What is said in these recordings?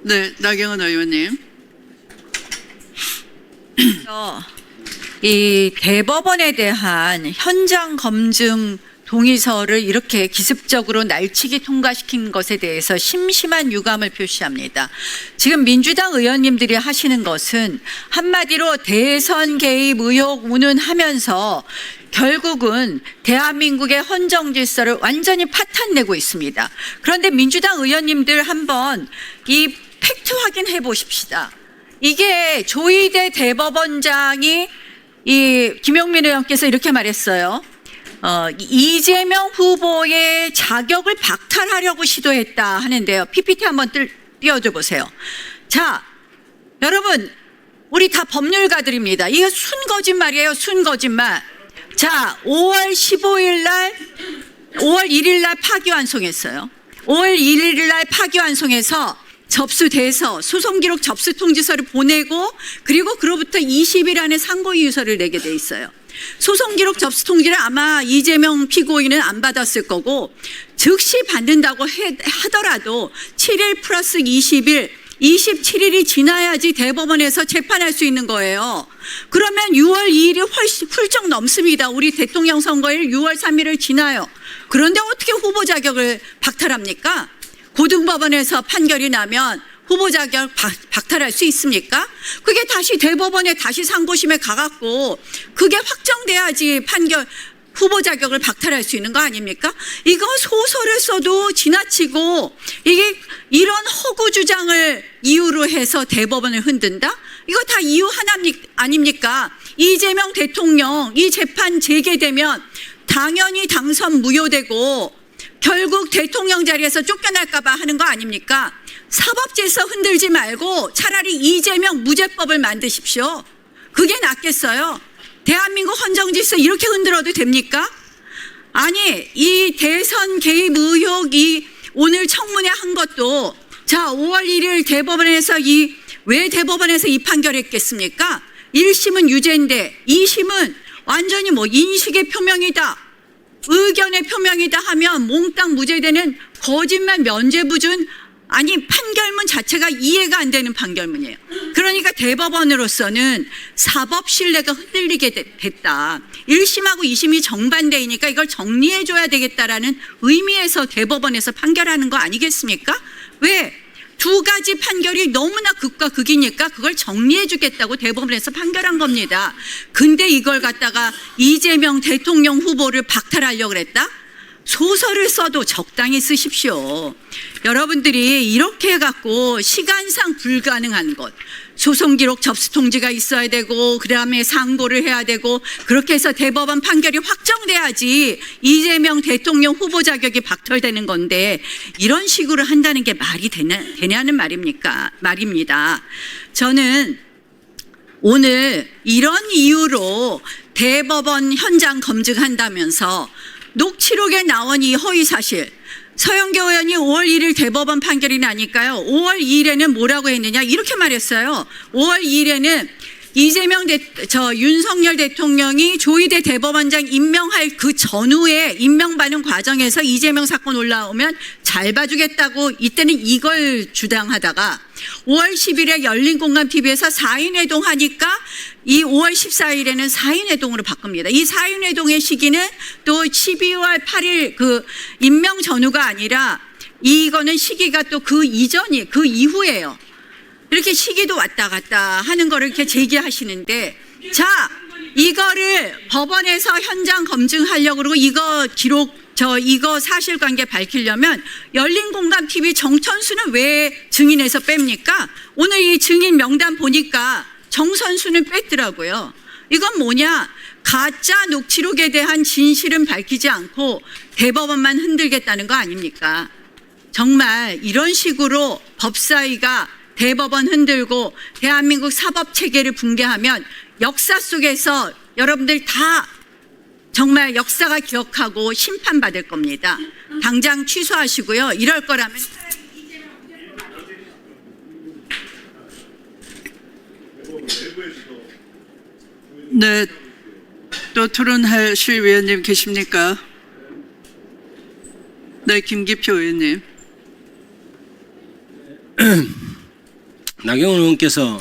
네, 나경원 의원님. 이 대법원에 대한 현장 검증 동의서를 이렇게 기습적으로 날치기 통과시킨 것에 대해서 심심한 유감을 표시합니다. 지금 민주당 의원님들이 하시는 것은 한마디로 대선 개입 의혹 운운하면서 결국은 대한민국의 헌정 질서를 완전히 파탄내고 있습니다. 그런데 민주당 의원님들 한번 이 팩트 확인해 보십시다. 이게 조희대 대법원장이 이 김용민 의원께서 이렇게 말했어요. 이재명 후보의 자격을 박탈하려고 시도했다 하는데요. PPT 한번 띄워줘 보세요. 자, 여러분, 우리 다 법률가들입니다. 이거 순거짓말이에요. 순거짓말. 자, 5월 1일 날 파기환송했어요. 5월 1일 날 파기환송해서 접수돼서 소송기록 접수통지서를 보내고 그리고 그로부터 20일 안에 상고이유서를 내게 돼 있어요. 소송기록 접수통지를 아마 이재명 피고인은 안 받았을 거고 즉시 받는다고 하더라도 7일 플러스 20일, 27일이 지나야지 대법원에서 재판할 수 있는 거예요. 그러면 6월 2일이 훌쩍 넘습니다. 우리 대통령 선거일 6월 3일을 지나요. 그런데 어떻게 후보 자격을 박탈합니까? 고등법원에서 판결이 나면 후보 자격 박탈할 수 있습니까? 그게 다시 대법원에 다시 상고심에 가갖고 그게 확정돼야지 후보 자격을 박탈할 수 있는 거 아닙니까? 이거 소설을 써도 지나치고 이게 이런 허구 주장을 이유로 해서 대법원을 흔든다? 이거 다 이유 하나 아닙니까? 이재명 대통령 이 재판 재개되면 당연히 당선 무효되고 결국 대통령 자리에서 쫓겨날까 봐 하는 거 아닙니까? 사법질서 흔들지 말고 차라리 이재명 무죄법을 만드십시오. 그게 낫겠어요. 대한민국 헌정질서 이렇게 흔들어도 됩니까? 아니, 이 대선 개입 의혹이 오늘 청문회 한 것도 자, 5월 1일 대법원에서 왜 대법원에서 이 판결했겠습니까? 1심은 유죄인데 2심은 완전히 인식의 표명이다. 의견의 표명이다 하면 몽땅 무죄되는 거짓말 면죄부준 아니 판결문 자체가 이해가 안 되는 판결문이에요. 그러니까 대법원으로서는 사법 신뢰가 흔들리게 됐다. 1심하고 2심이 정반대이니까 이걸 정리해 줘야 되겠다라는 의미에서 대법원에서 판결하는 거 아니겠습니까? 왜? 두 가지 판결이 너무나 극과 극이니까 그걸 정리해 주겠다고 대법원에서 판결한 겁니다. 근데 이걸 갖다가 이재명 대통령 후보를 박탈하려고 그랬다? 소설을 써도 적당히 쓰십시오. 여러분들이 이렇게 해갖고 시간상 불가능한 것, 소송기록 접수통지가 있어야 되고 그다음에 상고를 해야 되고 그렇게 해서 대법원 판결이 확정돼야지 이재명 대통령 후보 자격이 박탈되는 건데 이런 식으로 한다는 게 말이 되냐는 말입니다. 저는 오늘 이런 이유로 대법원 현장 검증한다면서 녹취록에 나온 이 허위사실 서영교 의원이 5월 1일 대법원 판결이 나니까요. 5월 2일에는 뭐라고 했느냐 이렇게 말했어요. 5월 2일에는 윤석열 대통령이 조희대 대법원장 임명할 그 전후에 임명받는 과정에서 이재명 사건 올라오면 잘 봐주겠다고 이때는 이걸 주장하다가 5월 10일에 열린공감TV에서 4인회동 하니까 이 5월 14일에는 4인회동으로 바꿉니다. 이 4인회동의 시기는 또 12월 8일 그 임명 전후가 아니라 이거는 시기가 또 그 이후예요. 이렇게 시기도 왔다 갔다 하는 거를 이렇게 제기하시는데 자, 이거를 법원에서 현장 검증하려고 그러고 이거 사실관계 밝히려면 열린공감TV 정천수는 왜 증인에서 뺍니까? 오늘 이 증인 명단 보니까 정선수는 뺐더라고요. 이건 뭐냐? 가짜 녹취록에 대한 진실은 밝히지 않고 대법원만 흔들겠다는 거 아닙니까? 정말 이런 식으로 법사위가 대법원 흔들고 대한민국 사법체계를 붕괴하면 역사 속에서 여러분들 다 정말 역사가 기억하고 심판받을 겁니다. 당장 취소하시고요. 이럴 거라면 네, 또 토론하실 위원님 계십니까? 네, 김기표 의원님. 나경원 의원께서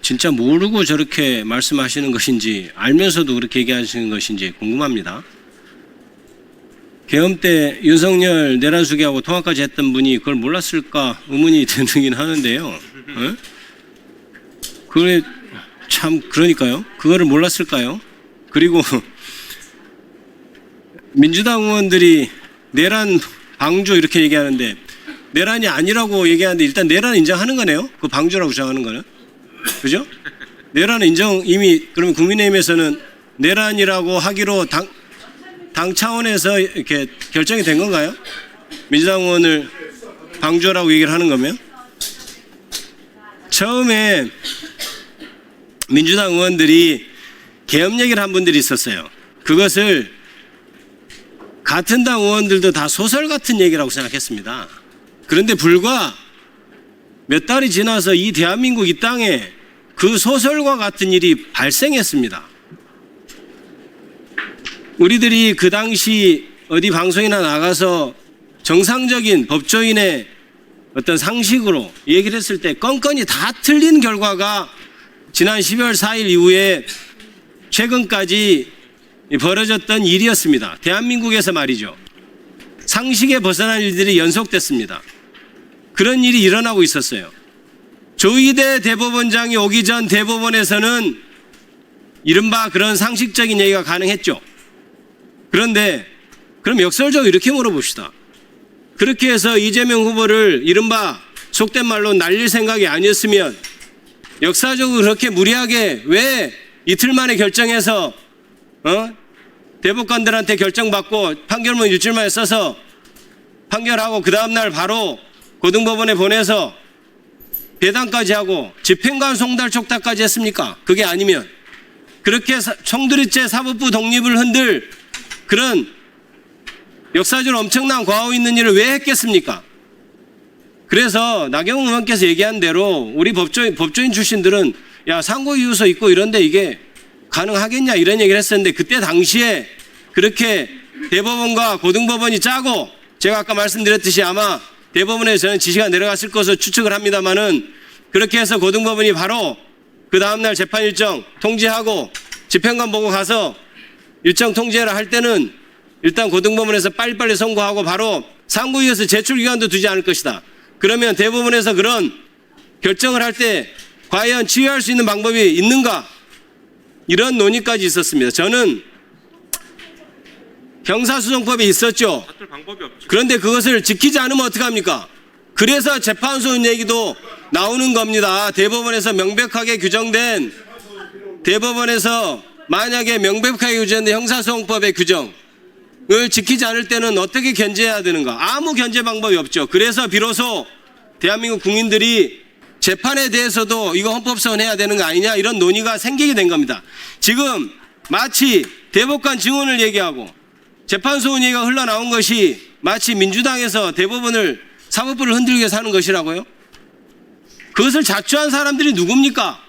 진짜 모르고 저렇게 말씀하시는 것인지 알면서도 그렇게 얘기하시는 것인지 궁금합니다. 계엄 때 윤석열 내란수계하고 통화까지 했던 분이 그걸 몰랐을까 의문이 드긴 하는데요. 그래 참 그러니까요. 그거를 몰랐을까요? 그리고 민주당 의원들이 내란 방조 이렇게 얘기하는데 내란이 아니라고 얘기하는데 일단 내란 인정하는 거네요. 그 방조라고 주장하는 거는. 그죠? 내란 인정 이미 그러면 국민의힘에서는 내란이라고 하기로 당 차원에서 이렇게 결정이 된 건가요? 민주당 의원을 방조라고 얘기를 하는 거면? 처음에 민주당 의원들이 계엄 얘기를 한 분들이 있었어요. 그것을 같은 당 의원들도 다 소설 같은 얘기라고 생각했습니다. 그런데 불과 몇 달이 지나서 이 대한민국 이 땅에 그 소설과 같은 일이 발생했습니다. 우리들이 그 당시 어디 방송이나 나가서 정상적인 법조인의 어떤 상식으로 얘기를 했을 때 건건이 다 틀린 결과가 지난 12월 4일 이후에 최근까지 벌어졌던 일이었습니다. 대한민국에서 말이죠. 상식에 벗어난 일들이 연속됐습니다. 그런 일이 일어나고 있었어요. 조희대 대법원장이 오기 전 대법원에서는 이른바 그런 상식적인 얘기가 가능했죠. 그런데 그럼 역설적으로 이렇게 물어봅시다. 그렇게 해서 이재명 후보를 이른바 속된 말로 날릴 생각이 아니었으면 역사적으로 그렇게 무리하게 왜 이틀 만에 결정해서 대법관들한테 결정받고 판결문 일주일 만에 써서 판결하고 그 다음날 바로 고등법원에 보내서 배당까지 하고 집행관 송달 촉탁까지 했습니까? 그게 아니면 그렇게 총두리째 사법부 독립을 흔들 그런 역사적으로 엄청난 과오 있는 일을 왜 했겠습니까? 그래서 나경원 의원께서 얘기한 대로 우리 법조인 출신들은 야 상고이유서 있고 이런데 이게 가능하겠냐 이런 얘기를 했었는데 그때 당시에 그렇게 대법원과 고등법원이 짜고 제가 아까 말씀드렸듯이 아마 대법원에 저는 지시가 내려갔을 것으로 추측을 합니다만은 그렇게 해서 고등법원이 바로 그 다음날 재판 일정 통지하고 집행관 보고 가서 일정 통지해라 할 때는 일단 고등법원에서 빨리빨리 선고하고 바로 상고이유서 제출 기간도 두지 않을 것이다. 그러면 대법원에서 그런 결정을 할 때 과연 치유할 수 있는 방법이 있는가? 이런 논의까지 있었습니다. 저는 형사소송법이 있었죠. 그런데 그것을 지키지 않으면 어떡합니까? 그래서 재판소 얘기도 나오는 겁니다. 대법원에서 명백하게 규정된 대법원에서 만약에 명백하게 규정된 형사소송법의 규정을 지키지 않을 때는 어떻게 견제해야 되는가? 아무 견제 방법이 없죠. 그래서 비로소 대한민국 국민들이 재판에 대해서도 이거 헌법소원 해야 되는 거 아니냐 이런 논의가 생기게 된 겁니다. 지금 마치 대법관 증언을 얘기하고 재판소원 얘기가 흘러나온 것이 마치 민주당에서 대법원을 사법부를 흔들기 위해서 하는 것이라고요? 그것을 자초한 사람들이 누굽니까?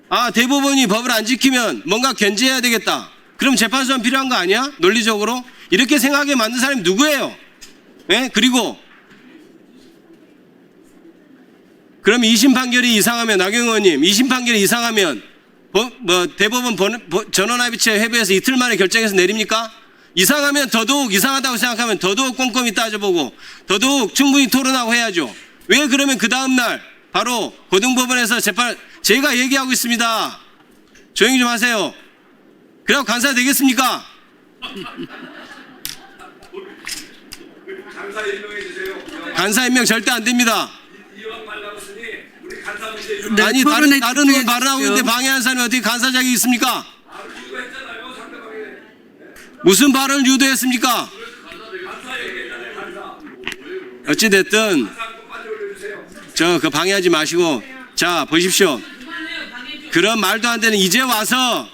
아 대법원이 법을 안 지키면 뭔가 견제해야 되겠다. 그럼 재판소원 필요한 거 아니야? 논리적으로? 이렇게 생각하게 만든 사람이 누구예요? 예? 그리고 그럼 2심 판결이 이상하면 나경원 의원님 2심 판결이 이상하면 대법원 전원합의체 회부해서 이틀 만에 결정해서 내립니까? 이상하면 더더욱 이상하다고 생각하면 더더욱 꼼꼼히 따져보고 더더욱 충분히 토론하고 해야죠. 왜 그러면 그 다음날 바로 고등법원에서 재판 제가 얘기하고 있습니다. 조용히 좀 하세요. 그래야 간사 되겠습니까? 간사 임명 절대 안 됩니다. 네, 아니 토론에 다른 의원 집중해 발언하고 있는데 주십시오. 방해하는 사람이 어떻게 간사 자격이 있습니까? 무슨 발언을 유도했습니까? 어찌됐든 그 방해하지 마시고 자 보십시오. 그런 말도 안 되는 이제 와서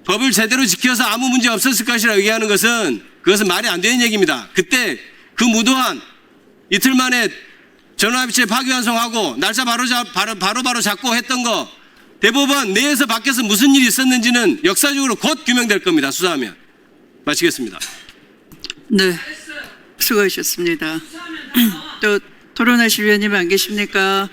법을 제대로 지켜서 아무 문제 없었을 것이라고 얘기하는 것은 그것은 말이 안 되는 얘기입니다. 그때 그 무도한 이틀 만에 전원합의체 파기환송하고 날짜 바로 잡고 했던 거 대법원 내에서 밖에서 무슨 일이 있었는지는 역사적으로 곧 규명될 겁니다. 수사하면. 마치겠습니다. 네, 수고하셨습니다. 또 토론하실 위원님 안 계십니까?